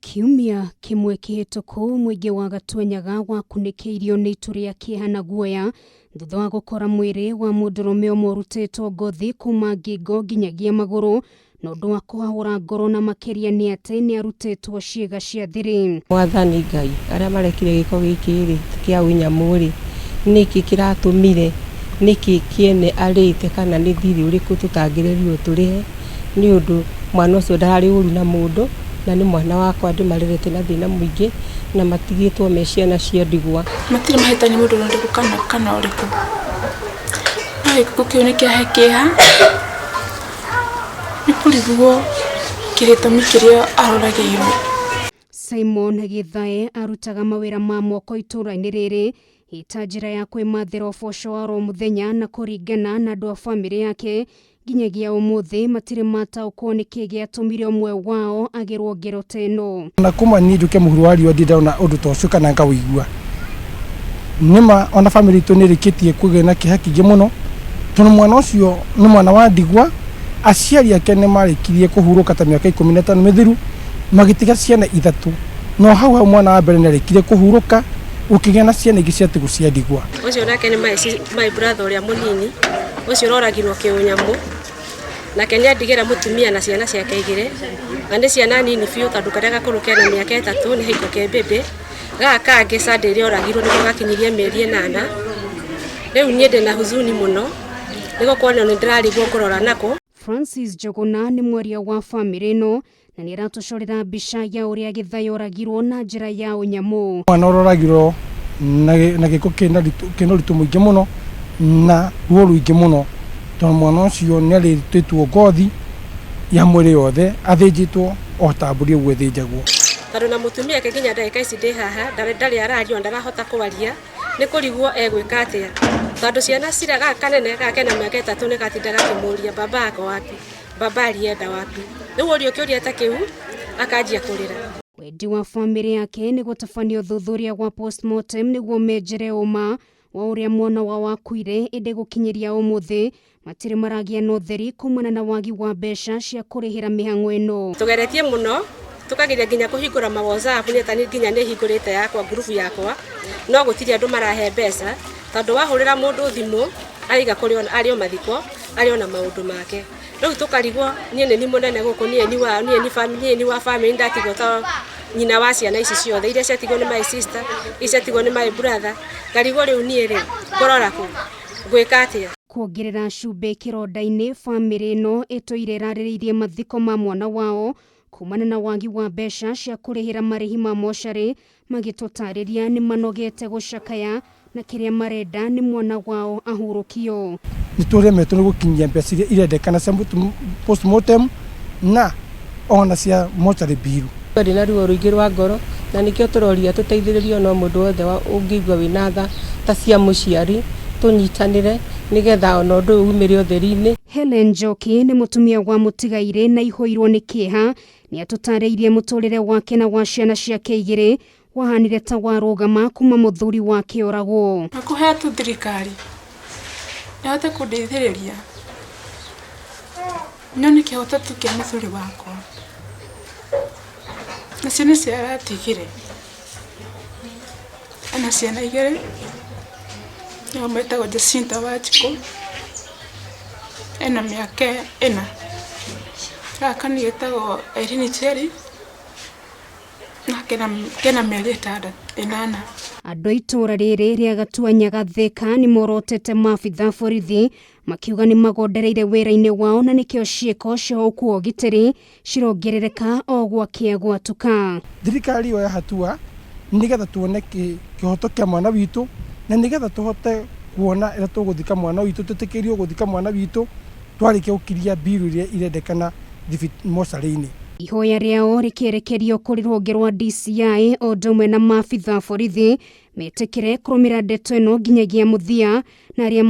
Kiumia kimwe kihituku muingi wa Gatuanyaga wakunĩkĩirio nĩ itu rĩa kĩeha na guoya thutha wa gũkora mwĩrĩ wa mundurume ũmwe ũrutĩtwo ngothi kuma ngingo nginyagia magũrũ na ũndũ wa kũhahũra ngoro na makĩria nĩ atĩ nĩ arutĩtwo ciĩga cia thiri. Mwathani Ngai arĩa marekire gĩko gĩkĩ rĩ kĩa unyamu rĩ nĩkĩ kĩratũmire nĩkĩ kĩene arĩte kana nĩ thiri ũrĩkũ tũtangĩrĩrio tũrĩhe nĩ ũndũ mwana ũcio ndararĩ ũru na mũndũ na ni mwana wakwa ndĩmarerete na thĩna mũingĩ na matigĩtwo me ciana cia ndigwa. Matirĩ mahĩtania mũndũ ũrĩkũ kana ũrĩkũ. No gĩko kĩu nĩ kĩeha nĩ kũrigwo kĩrĩtũmi kĩrĩa aroragĩirwo. Simon Githae arutaga mawĩra ma moko itũra-inĩ rĩrĩ ita njira ya kwĩmathĩra ũboco wa ro mũthenya na kũringana na andũ a bamĩrĩ yake nginyagia ũmũthĩ matirĩ mataũkwo nĩkĩ gĩatũmire ũmwe wao agĩrwo ngero ta ĩno. Na kuma niĩ njuke mũhuro wa riũa ndĩrona ũndũ ta ũcio kana ngawĩigua. Nĩma ona bamĩrĩ itũ nĩrĩkĩtie kũgĩa na kĩeha kĩingĩ mũno tondũ mwana ũcio nĩ mwana wa ndigwa, aciari ake nĩ marĩkirie kũhurũka ta mĩaka 15 mĩthiru magĩtiga ciana 3 no hau mwana wa mbere nĩarĩkirie kũhurũka ũkĩgĩa na ciana ingĩ ciatigwo cia ndigwa. Ũcio nake nĩ my brother ũrĩa mũnini ũcio ũroragirwo kĩunyamu nake nĩ andigĩra mũtumia na ciana ciake 2 na nĩ ciana nini biũ tondũ karĩa gakũrũ kena mĩaka 3 nĩ haiko ke bebe gaka kangĩ Sunday ĩrĩa oragirwo nĩguo gakinyirie mĩeri 8. Rĩu niĩ ndĩ na huzuni mũno nĩguo kuona nĩ ndĩrarigwo kũrora nako. Francis Jogona nĩ mwaria wa bamĩrĩ ĩno na nĩ aratucorera mbica ya ũrĩa Githae oragirwo na njĩra ya unyamu. Mwana oragirwo na gĩko kĩna ũritũ mũingĩ mũno na ruo rũingĩ mũno tondũ mwana ũcio nĩ arĩtĩtwo ngothi ya mwĩrĩ yothe athĩnjĩtwo o ta mbũri ũguo ĩthĩnjagwo. Tondũ na mũtumia ake nginya ndagĩka ici ndĩ haha ndarĩ arario ndarahota kwaria nĩ kũrigwo egwĩka atĩa tondũ ciana cira gaka kanene gake na mĩaka 3 nĩ gatinda gakĩmũria baba ako wapi baba alienda wapi. Rĩu ũrio kĩũria ta kĩu akanjia kũrĩra. Wendi wa bamĩrĩ yake nĩ gũtabanio uthuthuria wa postmortem nĩguo menjere ũma wa ũrĩa mwana wao wakuire ĩndĩ gũkinyĩria ũmũthĩ matirĩ maragĩa na ũtheri kumana na wagi wa mbeca cia kũrĩhĩra mĩhang'o ĩno. Tũgeretie mũno tukageria nginya kũhingũra ma WhatsApp nĩ ta nginya nĩ hingũrĩte yakwa group yakwa no gũtirĩ andũ marahe mbeca tondũ wahũrĩra mũndũ thimũ ariga kũrĩ arĩ o mathiko arĩ ona maũndũ make. Rĩu tũkarigwo niĩ nĩ mũnene gũkũ niĩ ni wa family ndatigwo ta nyina wa ciana ici ciothe iria ciatigwo nĩ my sister iria ciatigwo nĩ my brother ngarigwo rĩu niĩ rĩ kũrora kũ gwĩka atĩa. Kuongerera cumbĩ kĩronda-inĩ bamĩrĩ ĩno ĩtũire ĩrarĩrĩirie mathiko ma mwana wao kumana na wagi wa mbeca cia kũrĩhĩra marĩhi ma mocarĩ magĩtũtarĩria nĩ manogete gũcakaya na kĩrĩa marenda nĩ mwana wao ahurũkio. Nĩtũremetwo nĩ gũkinyia mbeca iria irendekana cia postmortem na ona cia mocarĩ bill. Ndĩ na ruo rũingĩ rwa ngoro na nĩkĩo tũroria tũteithĩrĩrio no mũndũ wothe ũngĩigua wĩna tha ta cia mũciari tũnyitanĩre nĩgetha ona ũndũ ũyũ umĩre ũtheri-inĩ. Helen Njoki nĩ mũtumia wa mũtigairĩ na ihũirwo nĩ kĩeha nĩ atũtarĩirie mũtũrĩre wake na wa ciana ciake 2 wahanire ta warũgama kuma mũthuri wake oragwo. Nakũhe tu thirikari nihoete kũndeithĩrĩria nyone kĩhoto tu kĩa mũthuri wakwa na ciana cia aratigire ana ciana 2 nĩo metagwo Jacinta Wachiko ena mĩaka 4 gaka nĩ getagwo Irene Cherry na kena mĩeri 8. Andũ itũra rĩrĩ rĩa Gatuanyaga Thika nĩ morotete maabitha borithi makiuga nĩ magondereire wĩra-inĩ wao na nĩkĩo ciĩko cia ũkuo ũgitĩri cirongerereka o gwakĩa gwatuka. Thirikari yoya hatua nĩgetha tuone kĩhoto kĩa mwana witũ na nĩgetha tũhote kuona ĩrĩa tũgũthika mwana witũ tũtĩkĩrio gũthika mwana witũ twarĩkia gũkiria bill iria irendekana mocarĩ-inĩ. Ihoya rĩao rĩkĩerekerio kũrĩ rũhonge rwa DCI o ũndũ ũmwe na maabitha borithi metĩkĩre kũrũmĩra ndeto ĩno nginyagia mũthia na arĩa